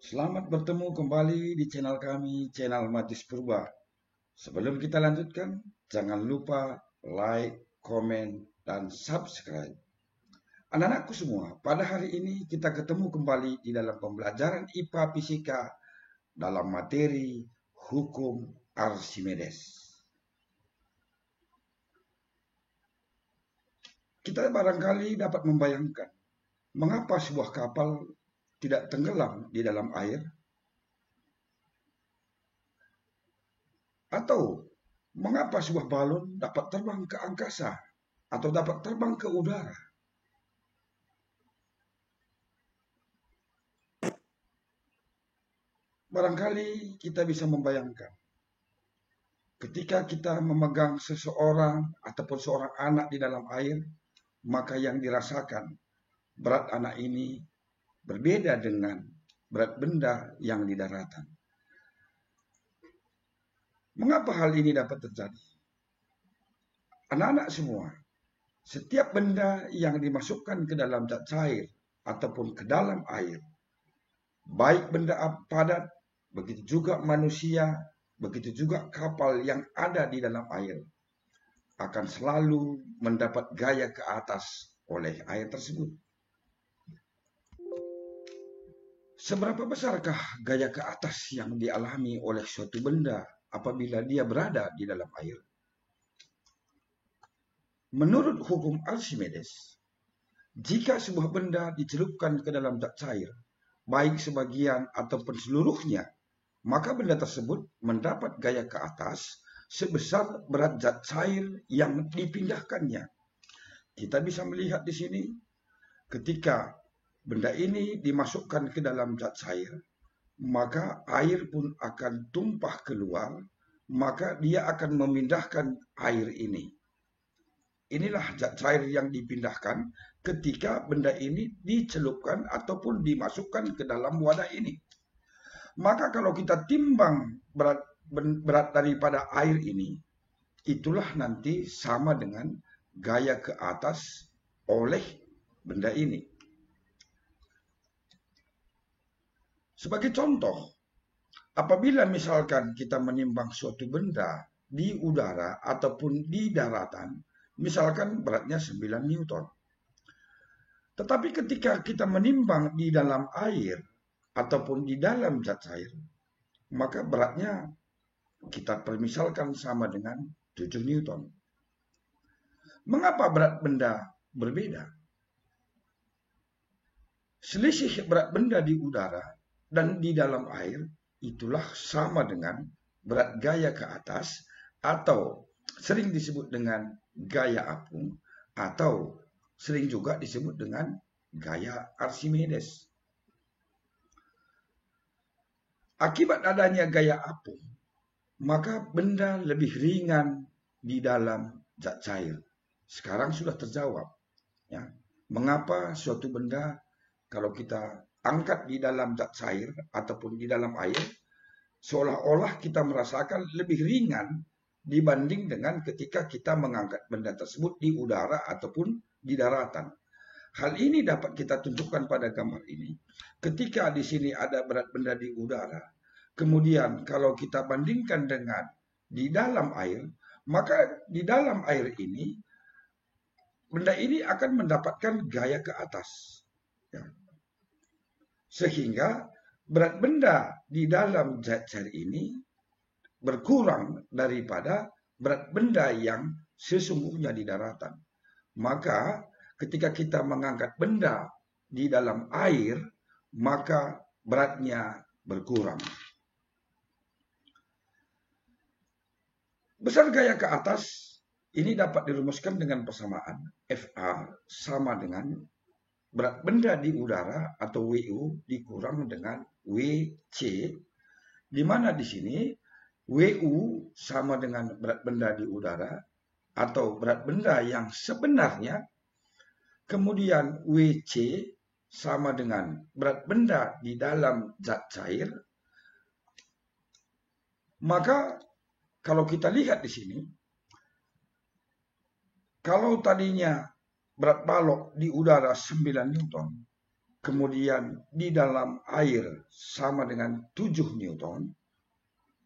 Selamat bertemu kembali di channel kami, channel Majlis Purba. Sebelum kita lanjutkan, jangan lupa like, komen, dan subscribe. Anak-anakku semua, pada hari ini kita ketemu kembali di dalam pembelajaran IPA Fisika dalam materi Hukum Archimedes. Kita barangkali dapat membayangkan mengapa sebuah kapal tidak tenggelam di dalam air, atau mengapa sebuah balon dapat terbang ke angkasa atau dapat terbang ke udara. Barangkali kita bisa membayangkan ketika kita memegang seseorang ataupun seorang anak di dalam air, maka yang dirasakan berat anak ini berbeda dengan berat benda yang di daratan. Mengapa hal ini dapat terjadi? Anak-anak semua, setiap benda yang dimasukkan ke dalam zat cair ataupun ke dalam air, baik benda padat, begitu juga manusia, begitu juga kapal yang ada di dalam air, akan selalu mendapat gaya ke atas oleh air tersebut. Seberapa besarkah gaya ke atas yang dialami oleh suatu benda apabila dia berada di dalam air? Menurut hukum Archimedes, jika sebuah benda dicelupkan ke dalam zat cair, baik sebagian ataupun seluruhnya, maka benda tersebut mendapat gaya ke atas sebesar berat zat cair yang dipindahkannya. Kita bisa melihat di sini, ketika benda ini dimasukkan ke dalam zat cair, maka air pun akan tumpah keluar, maka dia akan memindahkan air ini. Inilah zat cair yang dipindahkan ketika benda ini dicelupkan ataupun dimasukkan ke dalam wadah ini. Maka kalau kita timbang berat daripada air ini, itulah nanti sama dengan gaya ke atas oleh benda ini. Sebagai contoh, apabila misalkan kita menimbang suatu benda di udara ataupun di daratan, misalkan beratnya 9 Newton. Tetapi ketika kita menimbang di dalam air ataupun di dalam zat cair, maka beratnya kita permisalkan sama dengan 7 Newton. Mengapa berat benda berbeda? Selisih berat benda di udara dan di dalam air itulah sama dengan berat gaya ke atas, atau sering disebut dengan gaya apung, atau sering juga disebut dengan gaya Archimedes. Akibat adanya gaya apung, maka benda lebih ringan di dalam zat cair. Sekarang sudah terjawab, ya, mengapa suatu benda kalau kita angkat di dalam zat cair ataupun di dalam air, seolah-olah kita merasakan lebih ringan dibanding dengan ketika kita mengangkat benda tersebut di udara ataupun di daratan. Hal ini dapat kita tunjukkan pada gambar ini. Ketika di sini ada berat benda di udara, kemudian kalau kita bandingkan dengan di dalam air, maka di dalam air ini, benda ini akan mendapatkan gaya ke atas. Ya. Sehingga berat benda di dalam zat cair ini berkurang daripada berat benda yang sesungguhnya di daratan. Maka ketika kita mengangkat benda di dalam air, maka beratnya berkurang. Besar gaya ke atas ini dapat dirumuskan dengan persamaan FA sama dengan berat benda di udara atau WU dikurang dengan WC, di mana di sini WU sama dengan berat benda di udara atau berat benda yang sebenarnya, kemudian WC sama dengan berat benda di dalam zat cair. Maka kalau kita lihat di sini, kalau tadinya berat balok di udara 9 Newton, kemudian di dalam air sama dengan 7 Newton,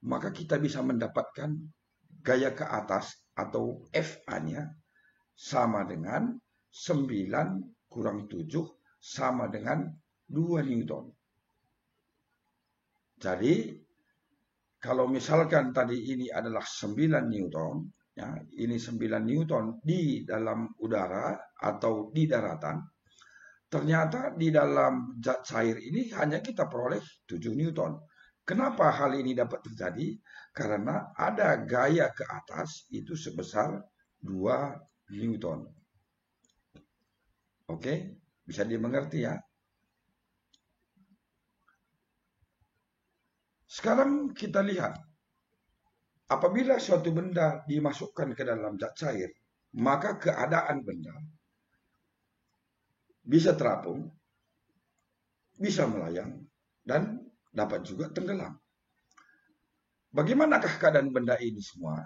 maka kita bisa mendapatkan gaya ke atas atau FA-nya sama dengan 9 kurang 7 sama dengan 2 Newton. Jadi, kalau misalkan tadi ini adalah 9 Newton, ya, ini 9 Newton di dalam udara atau di daratan, ternyata di dalam zat cair ini hanya kita peroleh 7 Newton. Kenapa hal ini dapat terjadi? Karena ada gaya ke atas itu sebesar 2 Newton. Oke, bisa dimengerti ya. Sekarang kita lihat, apabila suatu benda dimasukkan ke dalam zat cair, maka keadaan benda bisa terapung, bisa melayang, dan dapat juga tenggelam. Bagaimanakah keadaan benda ini semua?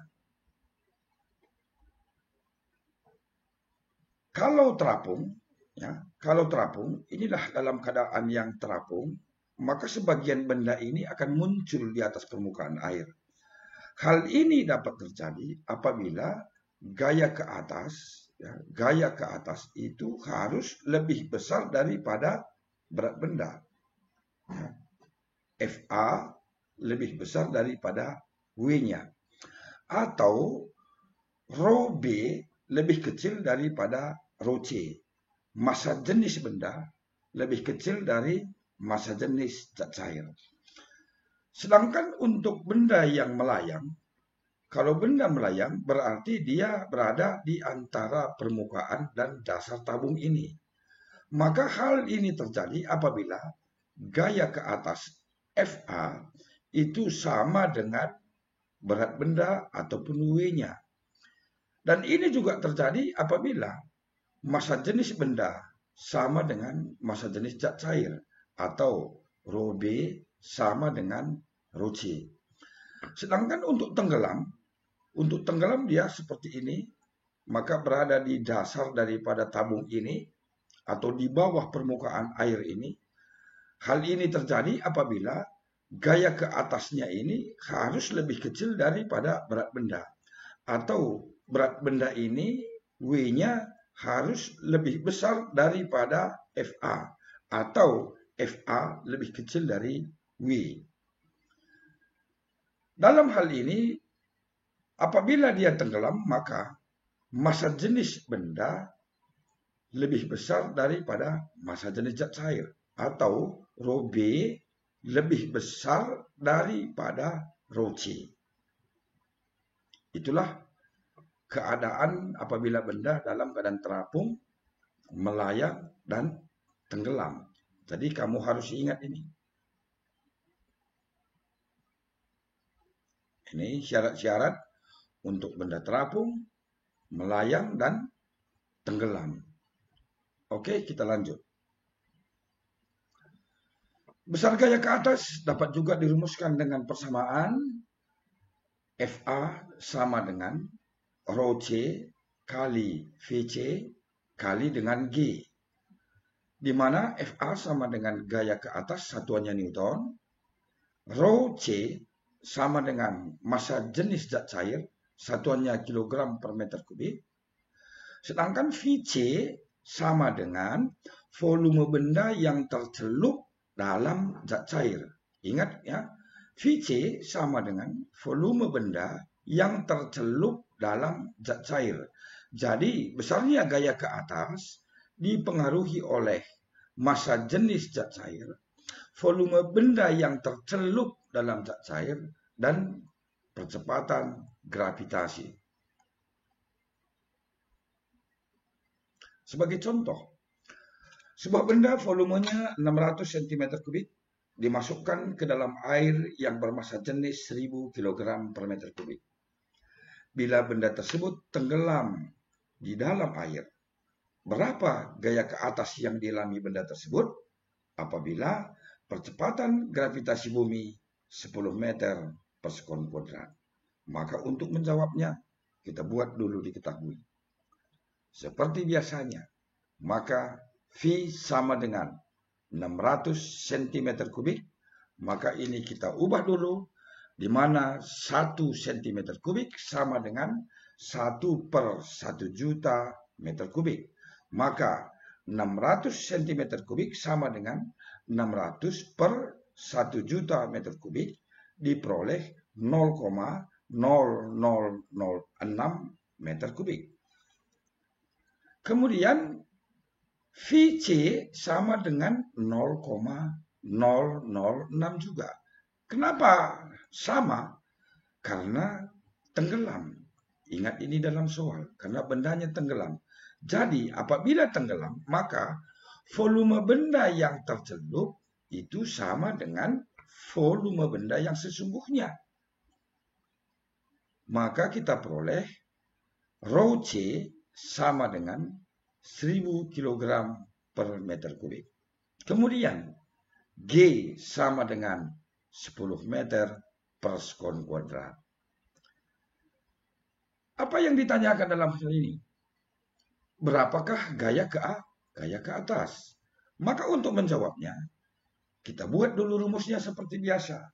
Kalau terapung, inilah dalam keadaan yang terapung, maka sebagian benda ini akan muncul di atas permukaan air. Hal ini dapat terjadi apabila gaya ke atas itu harus lebih besar daripada berat benda. FA lebih besar daripada W-nya. Atau rho B lebih kecil daripada rho C. Massa jenis benda lebih kecil dari massa jenis zat cair. Sedangkan untuk benda yang melayang, kalau benda melayang berarti dia berada di antara permukaan dan dasar tabung ini. Maka hal ini terjadi apabila gaya ke atas FA itu sama dengan berat benda ataupun W-nya. Dan ini juga terjadi apabila massa jenis benda sama dengan massa jenis zat cair atau rho B sama dengan rho C. Sedangkan untuk tenggelam dia seperti ini, maka berada di dasar daripada tabung ini atau di bawah permukaan air ini. Hal ini terjadi apabila gaya ke atasnya ini harus lebih kecil daripada berat benda. Atau berat benda ini W-nya harus lebih besar daripada FA. Atau FA lebih kecil dari W. Dalam hal ini, apabila dia tenggelam, maka massa jenis benda lebih besar daripada massa jenis zat cair. Atau rho B lebih besar daripada rho C. Itulah keadaan apabila benda dalam keadaan terapung, melayang, dan tenggelam. Jadi kamu harus ingat ini. Ini syarat-syarat untuk benda terapung, melayang, dan tenggelam. Oke, kita lanjut. Besar gaya ke atas dapat juga dirumuskan dengan persamaan FA sama dengan rho C kali VC kali dengan G. Di mana FA sama dengan gaya ke atas satuannya Newton, rho C sama dengan massa jenis zat cair satuannya kilogram per meter kubik. Sedangkan VC sama dengan volume benda yang tercelup dalam zat cair. Ingat ya, VC sama dengan volume benda yang tercelup dalam zat cair. Jadi besarnya gaya ke atas dipengaruhi oleh massa jenis zat cair, volume benda yang tercelup dalam zat cair, dan percepatan gravitasi. Sebagai contoh, sebuah benda volumenya 600 cm3 dimasukkan ke dalam air yang bermassa jenis 1000 kg per meter kubik. Bila benda tersebut tenggelam di dalam air, berapa gaya ke atas yang dialami benda tersebut? Apabila percepatan gravitasi bumi 10 meter per sekon kuadrat. Maka untuk menjawabnya, kita buat dulu diketahui. Seperti biasanya, maka V sama dengan 600 cm kubik. Maka ini kita ubah dulu, di mana 1 cm kubik sama dengan 1 per 1 juta meter kubik. Maka 600 cm kubik sama dengan 600 per 1 juta meter kubik diperoleh 0,0006 meter kubik. Kemudian VC sama dengan 0,006 juga. Kenapa sama? Karena tenggelam. Ingat ini dalam soal, karena bendanya tenggelam. Jadi apabila tenggelam, maka volume benda yang tercelup itu sama dengan volume benda yang sesungguhnya. Maka kita peroleh rho C sama dengan 1000 kg per meter kubik. Kemudian G sama dengan 10 meter per sekon kuadrat. Apa yang ditanyakan dalam hal ini? Berapakah gaya ke atas? Maka untuk menjawabnya, kita buat dulu rumusnya seperti biasa.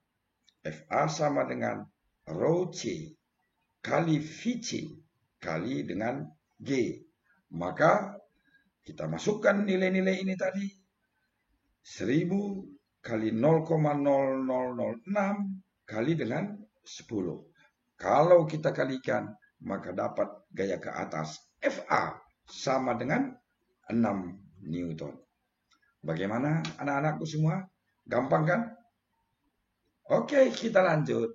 FA sama dengan rho C kali VC kali dengan G. Maka kita masukkan nilai-nilai ini tadi. 1000 kali 0,0006 kali dengan 10. Kalau kita kalikan, maka dapat gaya ke atas FA sama dengan 6 Newton. Bagaimana anak-anakku semua? Gampang kan? Oke, kita lanjut.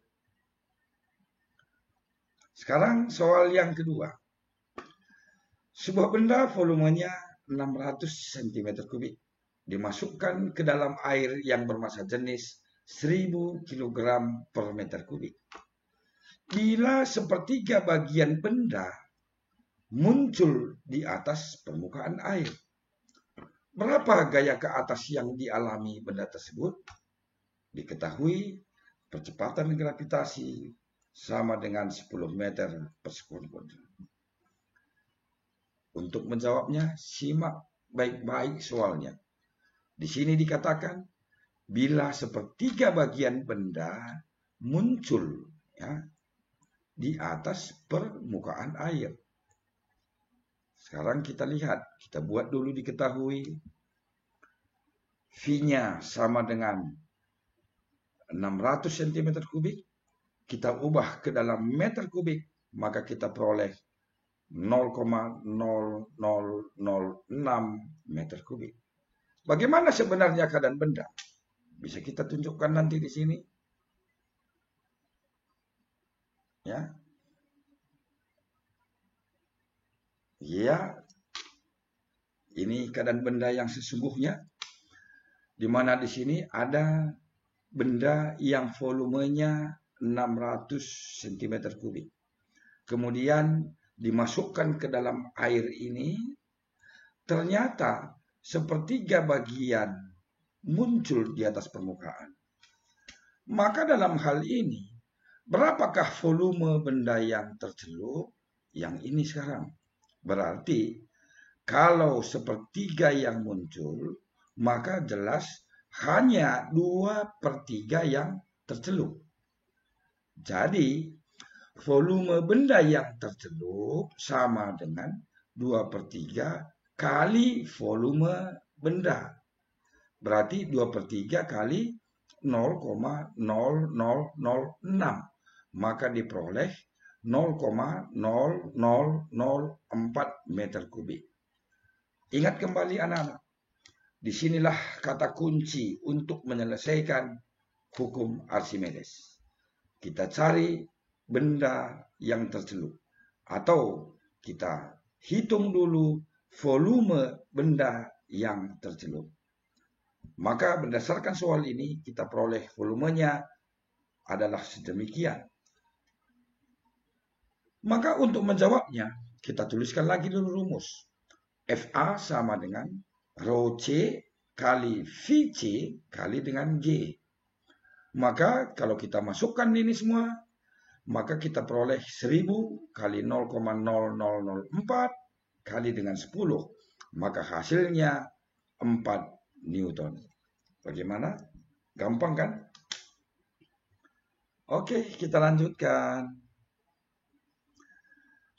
Sekarang soal yang kedua. Sebuah benda volumenya 600 cm kubik dimasukkan ke dalam air yang bermassa jenis 1000 kg per meter kubik. Bila sepertiga bagian benda muncul di atas permukaan air, berapa gaya ke atas yang dialami benda tersebut? Diketahui percepatan gravitasi sama dengan 10 meter per sekon kuadrat. Untuk menjawabnya, simak baik-baik soalnya. Di sini dikatakan, bila sepertiga bagian benda muncul di atas permukaan air. Sekarang kita lihat, kita buat dulu diketahui. V-nya sama dengan 600 cm kubik. Kita ubah ke dalam meter kubik, maka kita peroleh 0,0006 meter kubik. Bagaimana sebenarnya keadaan benda? Bisa kita tunjukkan nanti di sini. Ya. Ya. Ini keadaan benda yang sesungguhnya, di mana di sini ada benda yang volumenya 600 cm kubik. Kemudian dimasukkan ke dalam air ini, ternyata sepertiga bagian muncul di atas permukaan. Maka dalam hal ini, berapakah volume benda yang tercelup? Yang ini sekarang. Berarti, kalau sepertiga yang muncul, maka jelas hanya 2/3 yang tercelup. Jadi, volume benda yang tercelup sama dengan 2/3 kali volume benda. Berarti 2/3 kali 0,0006. Maka diperoleh 0,0004 meter kubik. Ingat kembali anak-anak. Disinilah kata kunci untuk menyelesaikan hukum Archimedes. Kita cari benda yang tercelup. Atau kita hitung dulu volume benda yang tercelup. Maka berdasarkan soal ini kita peroleh volumenya adalah sedemikian. Maka untuk menjawabnya kita tuliskan lagi dulu rumus. FA sama dengan rho C kali VC kali dengan G. Maka kalau kita masukkan ini semua, maka kita peroleh 1000 kali 0,0004 kali dengan 10. Maka hasilnya 4 Newton. Bagaimana? Gampang kan? Oke, kita lanjutkan.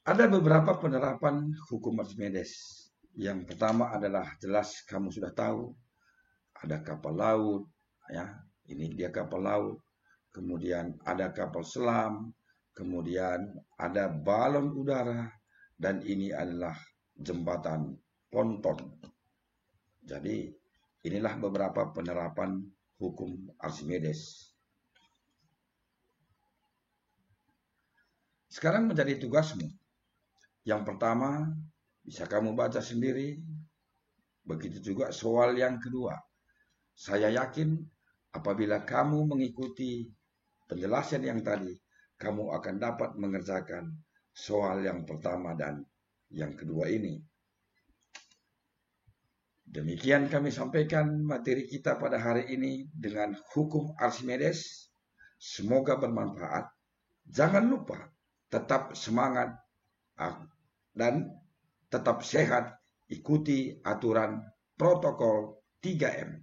Ada beberapa penerapan hukum Archimedes. Yang pertama adalah jelas kamu sudah tahu, ada kapal laut, ya, ini dia kapal laut. Kemudian ada kapal selam, kemudian ada balon udara, dan ini adalah jembatan ponton. Jadi inilah beberapa penerapan hukum Archimedes. Sekarang menjadi tugasmu. Yang pertama, bisa kamu baca sendiri. Begitu juga soal yang kedua. Saya yakin apabila kamu mengikuti penjelasan yang tadi, kamu akan dapat mengerjakan soal yang pertama dan yang kedua ini. Demikian kami sampaikan materi kita pada hari ini dengan hukum Archimedes. Semoga bermanfaat. Jangan lupa tetap semangat dan tetap sehat, ikuti aturan protokol 3M.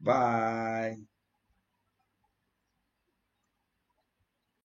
Bye.